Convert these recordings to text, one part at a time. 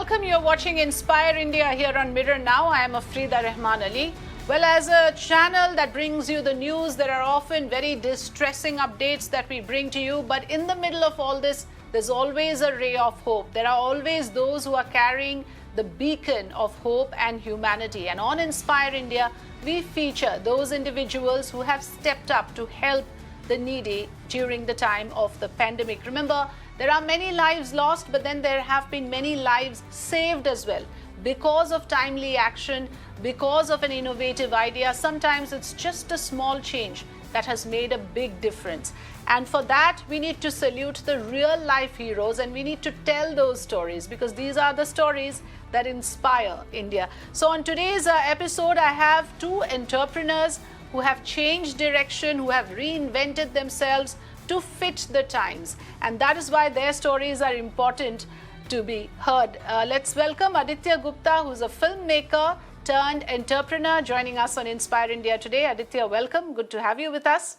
welcome. You're watching Inspire India here on Mirror Now. I am Afrida Rahman Ali. Well, as a channel that brings you the news, there are often very distressing updates that we bring to you. But in the middle of all this, there's always a ray of hope. There are always those who are carrying the beacon of hope and humanity. And on Inspire India, we feature those individuals who have stepped up to help the needy during the time of the pandemic. Remember, there are many lives lost, but then there have been many lives saved as well because of timely action, because of an innovative idea. Sometimes it's just a small change that has made a big difference. And for that, we need to salute the real life heroes, and we need to tell those stories because these are the stories that inspire India. So on today's episode, I have two entrepreneurs who have changed direction, who have reinvented themselves to fit the times. And that is why their stories are important to be heard. Let's welcome Aditya Gupta, who's a filmmaker turned entrepreneur, joining us on Inspire India today. Aditya, welcome. Good to have you with us.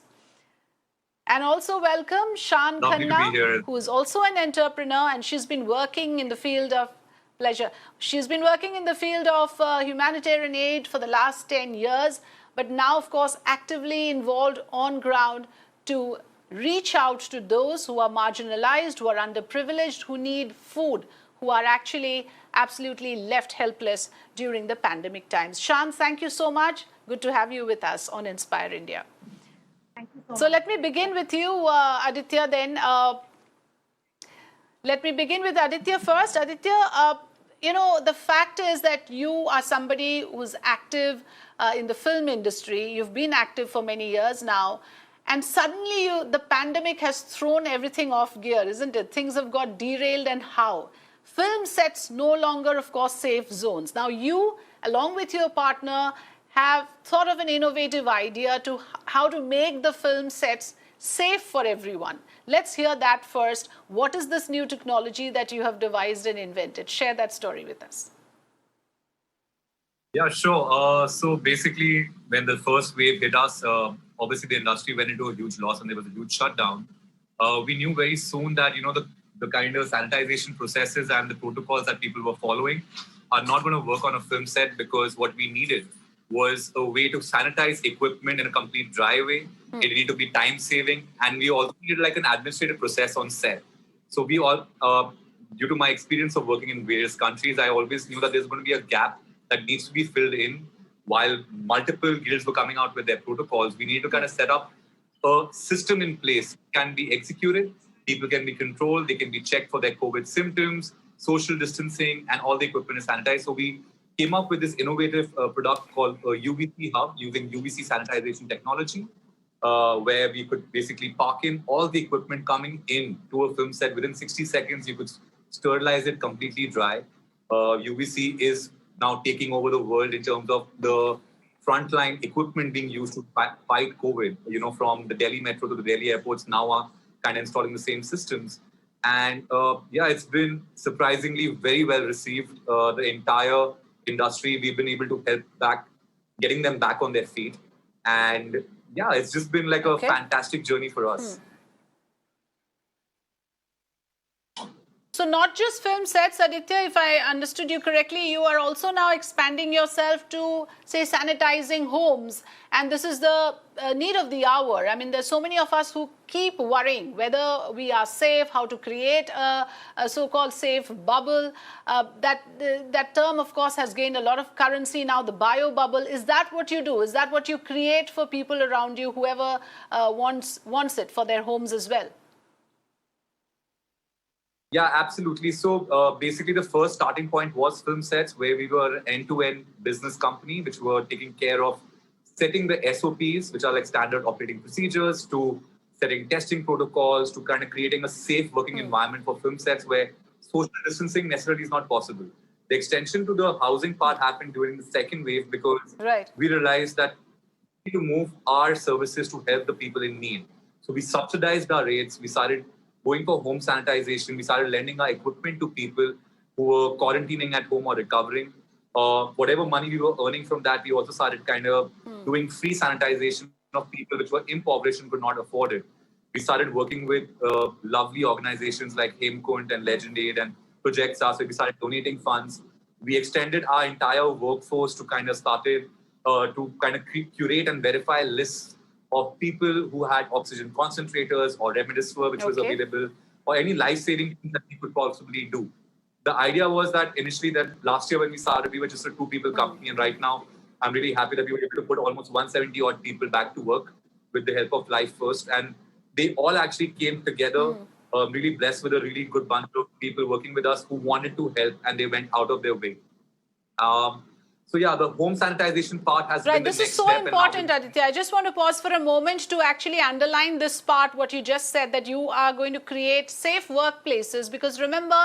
And also welcome Shan Khanna, who is also an entrepreneur, and she's been working in the field of pleasure. She's been working in the field of humanitarian aid for the last 10 years, but now, of course, actively involved on ground to reach out to those who are marginalized, who are underprivileged, who need food, who are actually absolutely left helpless during the pandemic times. Shan, thank you so much. Good to have you with us on Inspire India. Thank you so much. So let me begin with you, Aditya, then. Let me begin with Aditya first. Aditya, the fact is that you are somebody who's active in the film industry. You've been active for many years now. And suddenly the pandemic has thrown everything off gear, isn't it? Things have got derailed, and how? Film sets no longer, of course, safe zones. Now you, along with your partner, have thought of an innovative idea to how to make the film sets safe for everyone. Let's hear that first. What is this new technology that you have devised and invented? Share that story with us. Yeah, sure. So basically, when the first wave hit us, obviously the industry went into a huge loss and there was a huge shutdown. We knew very soon that, the kind of sanitization processes and the protocols that people were following are not going to work on a film set, because what we needed was a way to sanitize equipment in a complete dry way. It needed to be time saving, and we also needed like an administrative process on set. So we all, due to my experience of working in various countries, I always knew that there's going to be a gap that needs to be filled in. While multiple guilds were coming out with their protocols, we need to kind of set up a system in place. Can be executed, people can be controlled, they can be checked for their COVID symptoms, social distancing, and all the equipment is sanitized. So we came up with this innovative product called UVC Hub, using UVC sanitization technology, where we could basically park in all the equipment coming in to a film set. Within 60 seconds, you could sterilize it completely dry. UVC is now taking over the world in terms of the frontline equipment being used to fight COVID. From the Delhi metro to the Delhi airports now are kind of installing the same systems. And it's been surprisingly very well received. The entire industry, we've been able to help getting them back on their feet. And it's just been like a fantastic journey for us. So not just film sets, Aditya, if I understood you correctly, you are also now expanding yourself to, say, sanitizing homes. And this is the need of the hour. I mean, there's so many of us who keep worrying whether we are safe, how to create a so-called safe bubble. That term, of course, has gained a lot of currency now, the bio bubble. Is that what you do? Is that what you create for people around you, whoever wants it for their homes as well? Yeah, absolutely. So basically, the first starting point was film sets, where we were an end-to-end business company, which were taking care of setting the SOPs, which are like standard operating procedures, to setting testing protocols, to kind of creating a safe working environment for film sets where social distancing necessarily is not possible. The extension to the housing part happened during the second wave, because we realized that we need to move our services to help the people in need. So we subsidized our rates. We started going for home sanitization. We started lending our equipment to people who were quarantining at home or recovering. Whatever money we were earning from that, we also started kind of doing free sanitization of people which were impoverished and could not afford it. We started working with lovely organizations like Hemkund and Legend Aid and projects are. So we started donating funds. We extended our entire workforce to kind of started to kind of curate and verify lists of people who had oxygen concentrators or remdesivir, which was available, or any life-saving thing that we could possibly do. The idea was that initially, that last year when we started, we were just a 2-people company, and right now, I'm really happy that we were able to put almost 170 odd people back to work with the help of Life First, and they all actually came together. Really blessed with a really good bunch of people working with us who wanted to help, and they went out of their way. So yeah, the home sanitization part has been the This next is so step. important, Aditya. I just want to pause for a moment to actually underline this part, what you just said, that you are going to create safe workplaces. Because remember,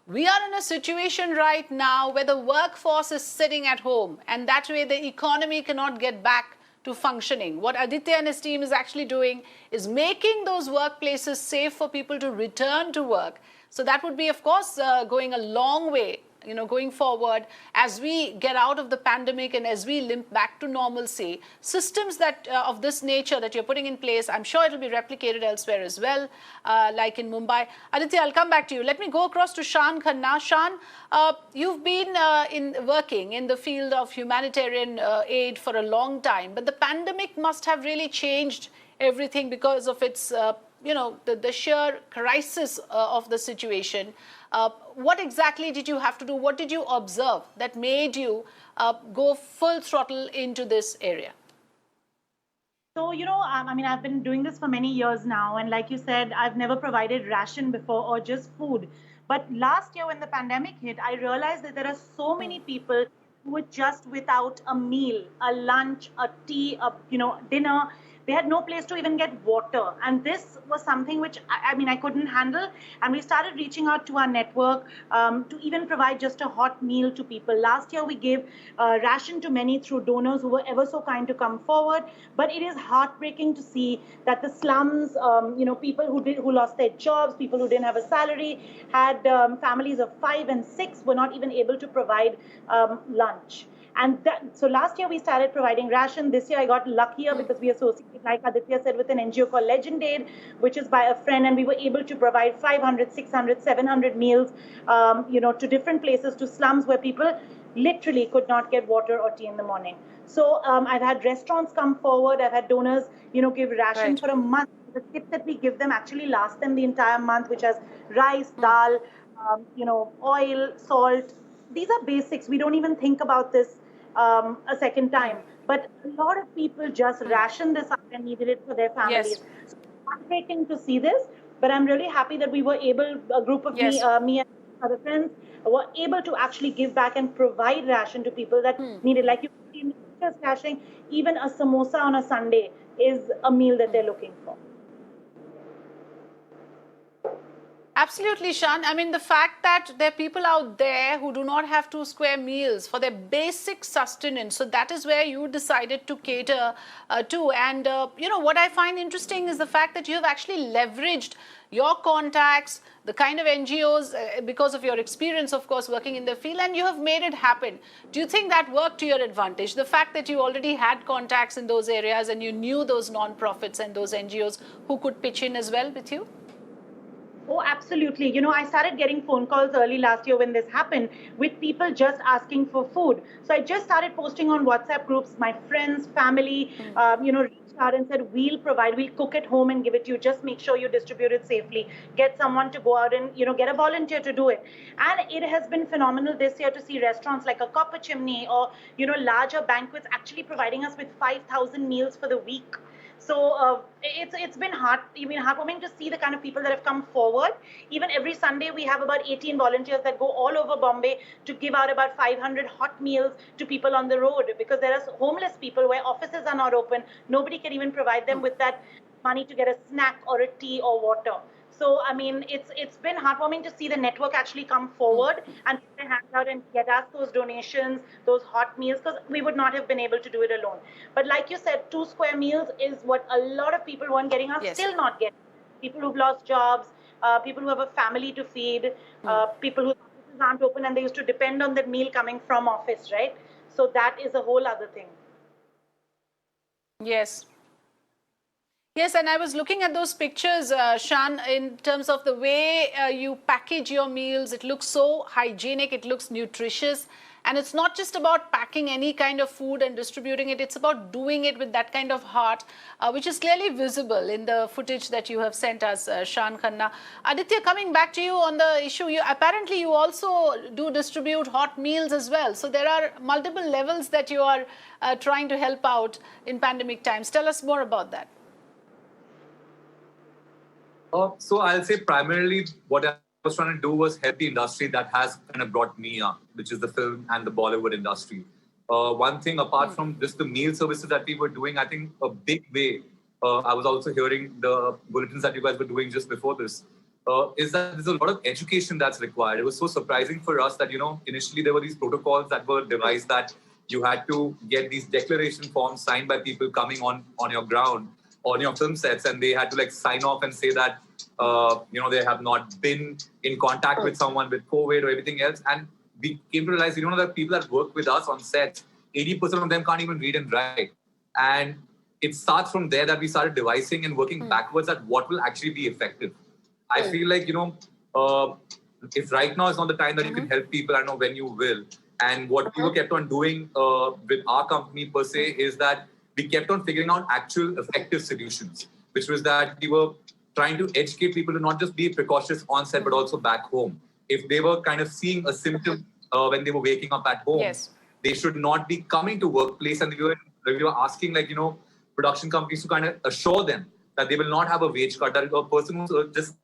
we are in a situation right now where the workforce is sitting at home, and that way the economy cannot get back to functioning. What Aditya and his team is actually doing is making those workplaces safe for people to return to work. So that would be, of course, going a long way, going forward as we get out of the pandemic and as we limp back to normalcy. Systems that of this nature that you're putting in place, I'm sure it'll be replicated elsewhere as well, like in Mumbai. Aditya, I'll come back to you. Let me go across to Shan Khanna. Shan, you've been working in the field of humanitarian aid for a long time, but the pandemic must have really changed everything because of its the sheer crisis of the situation. What exactly did you have to do? What did you observe that made you go full throttle into this area? So, I mean, I've been doing this for many years now. And like you said, I've never provided ration before or just food. But last year when the pandemic hit, I realized that there are so many people who were just without a meal, a lunch, a tea, dinner. They had no place to even get water. And this was something which, I couldn't handle. And we started reaching out to our network to even provide just a hot meal to people. Last year, we gave ration to many through donors who were ever so kind to come forward. But it is heartbreaking to see that the slums, people who lost their jobs, people who didn't have a salary, had families of 5 and 6 were not even able to provide lunch. And so last year we started providing ration. This year I got luckier because we associated, like Aditya said, with an NGO called Legend Aid, which is by a friend, and we were able to provide 500, 600, 700 meals, to different places, to slums where people literally could not get water or tea in the morning. So I've had restaurants come forward. I've had donors, give ration for a month. The kit that we give them actually lasts them the entire month, which has rice, dal, oil, salt. These are basics. We don't even think about this a second time. But a lot of people just ration this up and needed it for their families. Yes. So it's heartbreaking to see this, but I'm really happy that we were able, a group of me and other friends, were able to actually give back and provide ration to people that needed. Like you see, just rashing, even a samosa on a Sunday is a meal that they're looking for. Absolutely, Shan. I mean, the fact that there are people out there who do not have 2 square meals for their basic sustenance. So that is where you decided to cater to. And, what I find interesting is the fact that you have actually leveraged your contacts, the kind of NGOs, because of your experience, of course, working in the field, and you have made it happen. Do you think that worked to your advantage? The fact that you already had contacts in those areas and you knew those non-profits and those NGOs who could pitch in as well with you? Oh, absolutely. I started getting phone calls early last year when this happened with people just asking for food. So I just started posting on WhatsApp groups. My friends, family, reached out and said, we'll cook at home and give it to you. Just make sure you distribute it safely. Get someone to go out and, get a volunteer to do it. And it has been phenomenal this year to see restaurants like a Copper Chimney or, larger banquets actually providing us with 5,000 meals for the week. So it's been heartwarming to see the kind of people that have come forward. Even every Sunday, we have about 18 volunteers that go all over Bombay to give out about 500 hot meals to people on the road, because there are homeless people where offices are not open. Nobody can even provide them with that money to get a snack or a tea or water. So, it's been heartwarming to see the network actually come forward and put their hands out and get us those donations, those hot meals, because we would not have been able to do it alone. But like you said, 2 square meals is what a lot of people weren't getting, are still not getting. People who've lost jobs, people who have a family to feed, people whose offices aren't open and they used to depend on that meal coming from office, right? So that is a whole other thing. Yes. Yes, and I was looking at those pictures, Shan, in terms of the way you package your meals. It looks so hygienic, it looks nutritious. And it's not just about packing any kind of food and distributing it, it's about doing it with that kind of heart, which is clearly visible in the footage that you have sent us, Shan Khanna. Aditya, coming back to you on the issue, apparently you also do distribute hot meals as well. So there are multiple levels that you are trying to help out in pandemic times. Tell us more about that. So I'll say primarily what I was trying to do was help the industry that has kind of brought me up, which is the film and the Bollywood industry. One thing apart from just the meal services that we were doing, I think a big way, I was also hearing the bulletins that you guys were doing just before this, is that there's a lot of education that's required. It was so surprising for us that, initially there were these protocols that were devised that you had to get these declaration forms signed by people coming on your ground, on your film sets, and they had to sign off and say that they have not been in contact with someone with COVID or everything else. And we came to realize, that people that work with us on sets, 80% of them can't even read and write. And it starts from there that we started devising and working backwards at what will actually be effective. I feel like, if right now is not the time that you can help people, I know when you will. And what we kept on doing with our company per se is that we kept on figuring out actual effective solutions, which was that we were trying to educate people to not just be precautious on set, but also back home. If they were kind of seeing a symptom when they were waking up at home, they should not be coming to workplace. And we were asking, production companies to kind of assure them that they will not have a wage cut, that a person who's just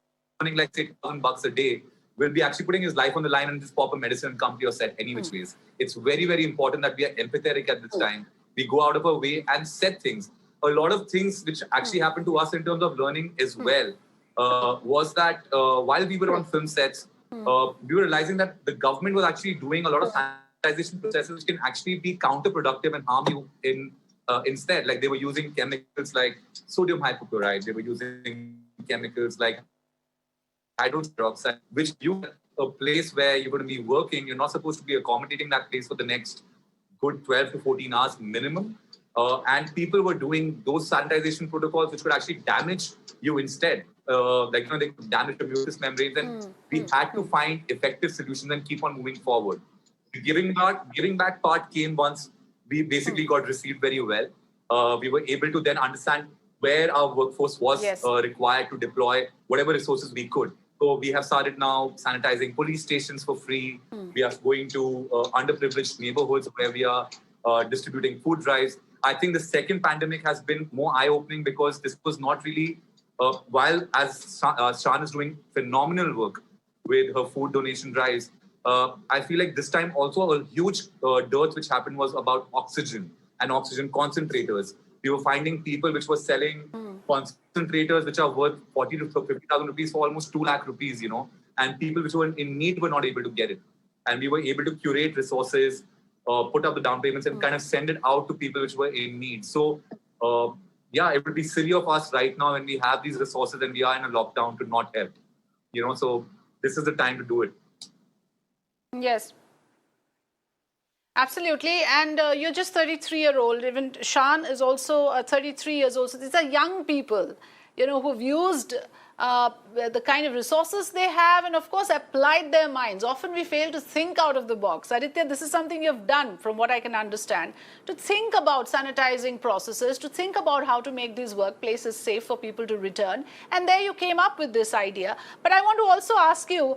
earning, say, $1,000 a day will be actually putting his life on the line and just pop a medicine and come to your set any which ways. It's very, very important that we are empathetic at this time. We go out of our way and set things. A lot of things which actually happened to us in terms of learning as well was that while we were on film sets, we were realizing that the government was actually doing a lot of sanitization processes which can actually be counterproductive and harm you instead. Like they were using chemicals like sodium hypochlorite, they were using chemicals like hydrogen peroxide, which a place where you're going to be working, you're not supposed to be accommodating that place for the next good 12 to 14 hours minimum. And people were doing those sanitization protocols which could actually damage you instead. They could damage the mucous membranes. And we had to find effective solutions and keep on moving forward. The giving back part came once we basically got received very well. We were able to then understand where our workforce was required to deploy whatever resources we could. So we have started now sanitizing police stations for free. We are going to underprivileged neighborhoods where we are distributing food drives. I think the second pandemic has been more eye-opening because this was not really, while as Shan is doing phenomenal work with her food donation drives, I feel like this time also a huge dearth which happened was about oxygen and oxygen concentrators. We were finding people which were selling concentrators which are worth 40 to 50,000 rupees for almost 2 lakh rupees, and people which were in need were not able to get it. And we were able to curate resources, put up the down payments and kind of send it out to people which were in need. So, it would be silly of us right now when we have these resources and we are in a lockdown to not help, so this is the time to do it. Yes. Absolutely. And you're just 33-year-old. Even Shan is also 33 years old. So these are young people, who've used the kind of resources they have and, of course, applied their minds. Often we fail to think out of the box. Aditya, this is something you've done, from what I can understand, to think about sanitizing processes, to think about how to make these workplaces safe for people to return. And there you came up with this idea. But I want to also ask you,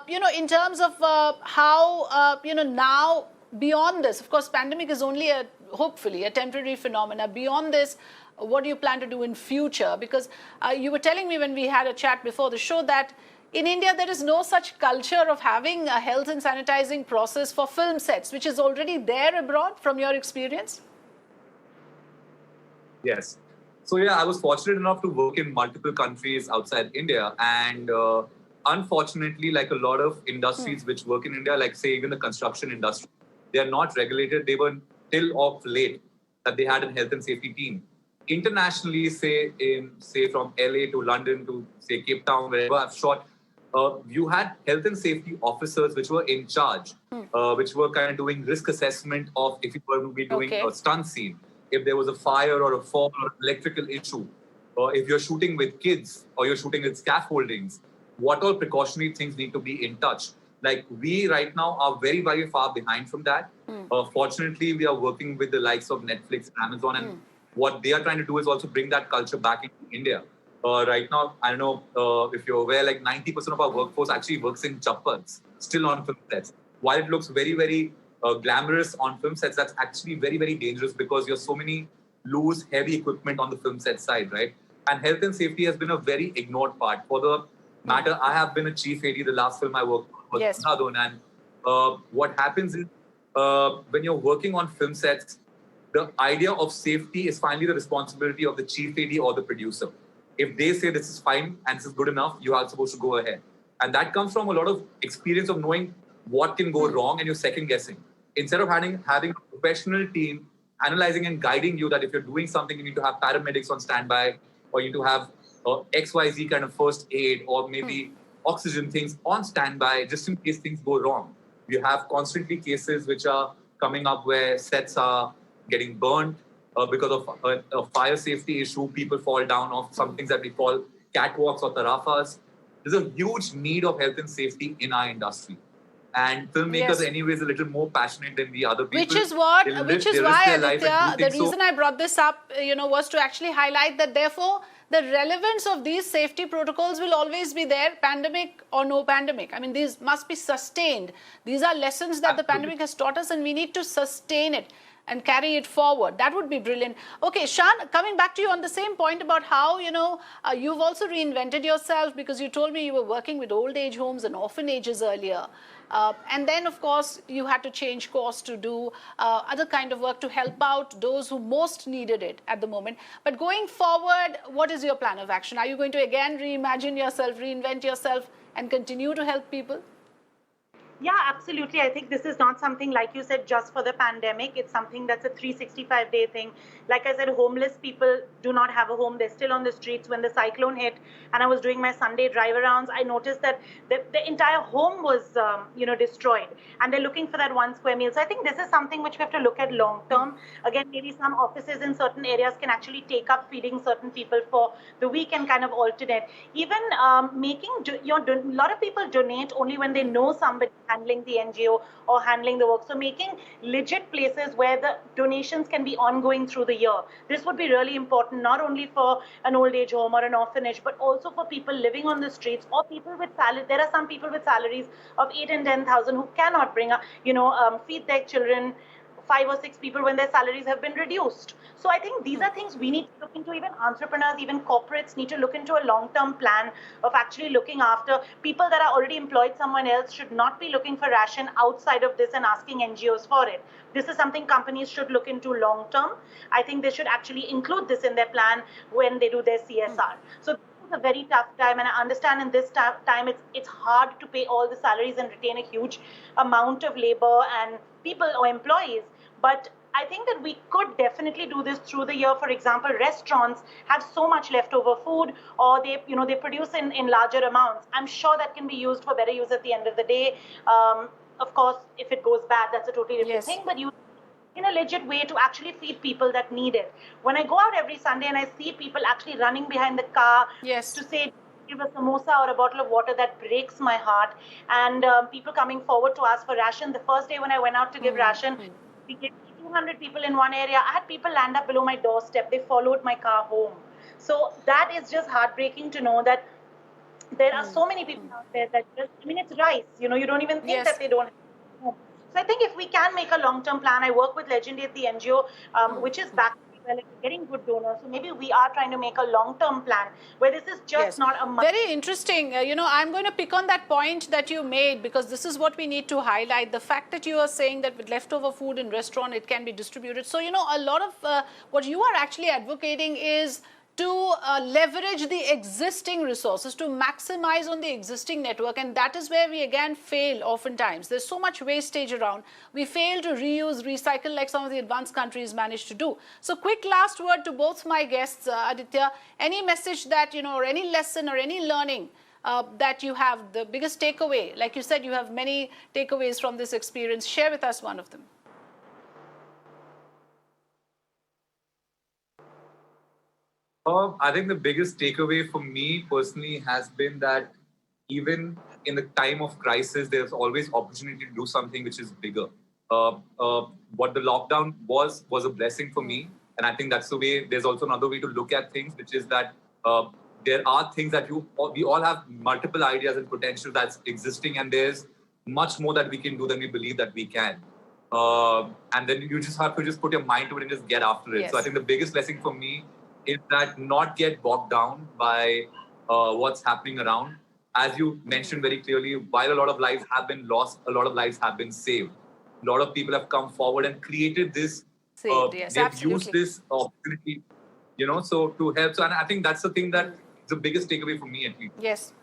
in terms of how, now, beyond this, of course, pandemic is only hopefully a temporary phenomena. Beyond this, what do you plan to do in future? Because you were telling me when we had a chat before the show that in India, there is no such culture of having a health and sanitizing process for film sets, which is already there abroad from your experience. Yes. So, I was fortunate enough to work in multiple countries outside India. And unfortunately, like a lot of industries which work in India, like say even the construction industry, they are not regulated. They were till of late that they had a health and safety team. Internationally, say from LA to London to say Cape Town, wherever I've shot, you had health and safety officers which were in charge, which were kind of doing risk assessment of if you were to be doing a stunt scene, if there was a fire or a fall or electrical issue. if you're shooting with kids or you're shooting with scaffoldings, what all precautionary things need to be in touch? Like we right now are very, very far behind from that. Fortunately, we are working with the likes of Netflix, Amazon, and what they are trying to do is also bring that culture back into India. Right now, I don't know if you're aware, like 90% of our workforce actually works in chappals, still on film sets. While it looks very, very glamorous on film sets, that's actually very, very dangerous because you're so many loose, heavy equipment on the film set side, right? And health and safety has been a very ignored part. For the matter, I have been a chief AD. The last film I worked on was Yes. Andhadhun. And what happens is when you're working on film sets, the idea of safety is finally the responsibility of the chief AD or the producer. If they say this is fine and this is good enough, you are supposed to go ahead. And that comes from a lot of experience of knowing what can go wrong and you're second guessing. Instead of having a professional team analyzing and guiding you that if you're doing something, you need to have paramedics on standby or you need to have XYZ kind of first aid or maybe oxygen things on standby just in case things go wrong. You have constantly cases which are coming up where sets are getting burned because of a fire safety issue. People fall down off some things that we call catwalks or tarafas. There's a huge need of health and safety in our industry. And filmmakers, anyways, a little more passionate than the other people. Which is why, Aditya, the reason I brought this up, was to actually highlight that therefore the relevance of these safety protocols will always be there, pandemic or no pandemic. I mean, these must be sustained. These are lessons that the pandemic has taught us and we need to sustain it and carry it forward. That would be brilliant. Okay, Shan, coming back to you on the same point about how, you've also reinvented yourself because you told me you were working with old age homes and orphanages earlier. And then, of course, you had to change course to do other kind of work to help out those who most needed it at the moment. But going forward, what is your plan of action? Are you going to again reimagine yourself, reinvent yourself, and continue to help people? Yeah, absolutely. I think this is not something, like you said, just for the pandemic. It's something that's a 365-day thing. Like I said, homeless people do not have a home. They're still on the streets. When the cyclone hit and I was doing my Sunday drive-arounds, I noticed that the entire home was, destroyed. And they're looking for that 1 square meal. So I think this is something which we have to look at long-term. Again, maybe some offices in certain areas can actually take up feeding certain people for the week and kind of alternate. Even a lot of people donate only when they know somebody handling the NGO or handling the work. So making legit places where the donations can be ongoing through the year. This would be really important, not only for an old age home or an orphanage, but also for people living on the streets or people with salaries. There are some people with salaries of 8 and 10,000 who cannot feed their children, 5 or 6 people when their salaries have been reduced. So I think these are things we need to look into. Even entrepreneurs, even corporates need to look into a long-term plan of actually looking after people that are already employed. Someone else should not be looking for ration outside of this and asking NGOs for it. This is something companies should look into long-term. I think they should actually include this in their plan when they do their CSR. So this is a very tough time, and I understand in this time it's hard to pay all the salaries and retain a huge amount of labor and people or employees. But I think that we could definitely do this through the year. For example, restaurants have so much leftover food, or they produce in larger amounts. I'm sure that can be used for better use at the end of the day. Of course, if it goes bad, that's a totally different thing. But you, in a legit way, to actually feed people that need it. When I go out every Sunday and I see people actually running behind the car to say, give a samosa or a bottle of water, that breaks my heart. And people coming forward to ask for ration. The first day when I went out to give ration, we gave 200 people in one area. I had people land up below my doorstep. They followed my car home. So that is just heartbreaking to know that there are so many people out there that just, it's rice. You don't even think that they don't have home. So I think if we can make a long-term plan, I work with Legendary at the NGO, which is back well, getting good donors. So maybe we are trying to make a long-term plan where this is just not a month. Very interesting. I'm going to pick on that point that you made because this is what we need to highlight. The fact that you are saying that with leftover food in restaurant, it can be distributed. So, a lot of what you are actually advocating is to leverage the existing resources, to maximize on the existing network. And that is where we again fail oftentimes. There's so much wastage around. We fail to reuse, recycle like some of the advanced countries manage to do. So quick last word to both my guests, Aditya. Any message that, or any lesson or any learning that you have, the biggest takeaway? Like you said, you have many takeaways from this experience. Share with us one of them. I think the biggest takeaway for me personally has been that even in the time of crisis, there's always opportunity to do something which is bigger. What the lockdown was a blessing for me, and I think that's the way. There's also another way to look at things, which is that there are things that we all have multiple ideas and potential that's existing, and there's much more that we can do than we believe that we can. And then you just have to just put your mind to it and just get after it. Yes. So I think the biggest blessing for me is that not get bogged down by what's happening around. As you mentioned very clearly, while a lot of lives have been lost, a lot of lives have been saved. A lot of people have come forward and created this. Saved, yes, they've absolutely. used this opportunity, so to help. So, and I think that's the thing that is the biggest takeaway for me, at least. Yes.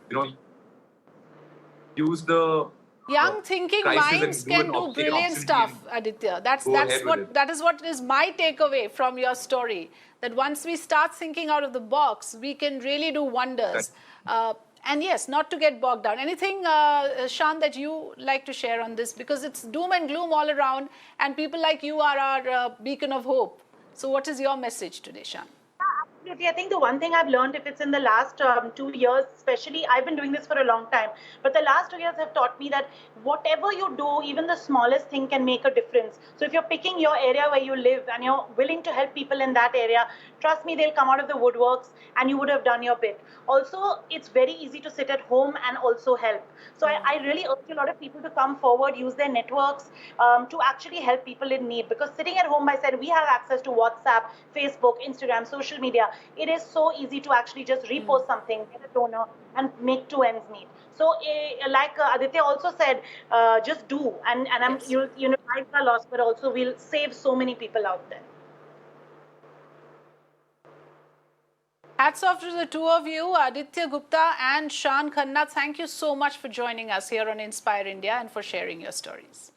Use the young thinking crisis minds and can do take an brilliant opportunity stuff, and Aditya. go ahead with it. That is what is my takeaway from your story. That once we start thinking out of the box, we can really do wonders. And yes, not to get bogged down. Anything, Shan, that you like to share on this? Because it's doom and gloom all around, and people like you are our beacon of hope. So what is your message today, Shan? Absolutely. I think the one thing I've learned, if it's in the last 2 years, especially, I've been doing this for a long time, but the last 2 years have taught me that whatever you do, even the smallest thing can make a difference. So if you're picking your area where you live and you're willing to help people in that area, trust me, they'll come out of the woodworks and you would have done your bit. Also, it's very easy to sit at home and also help. So I really urge a lot of people to come forward, use their networks to actually help people in need. Because sitting at home, I said, we have access to WhatsApp, Facebook, Instagram, social media. It is so easy to actually just repost something, get a donor, and make 2 ends meet. So, like Aditya also said, just do, and Yes. lives are lost, but also we'll save so many people out there. Hats off to the two of you, Aditya Gupta and Shan Khanna. Thank you so much for joining us here on Inspire India and for sharing your stories.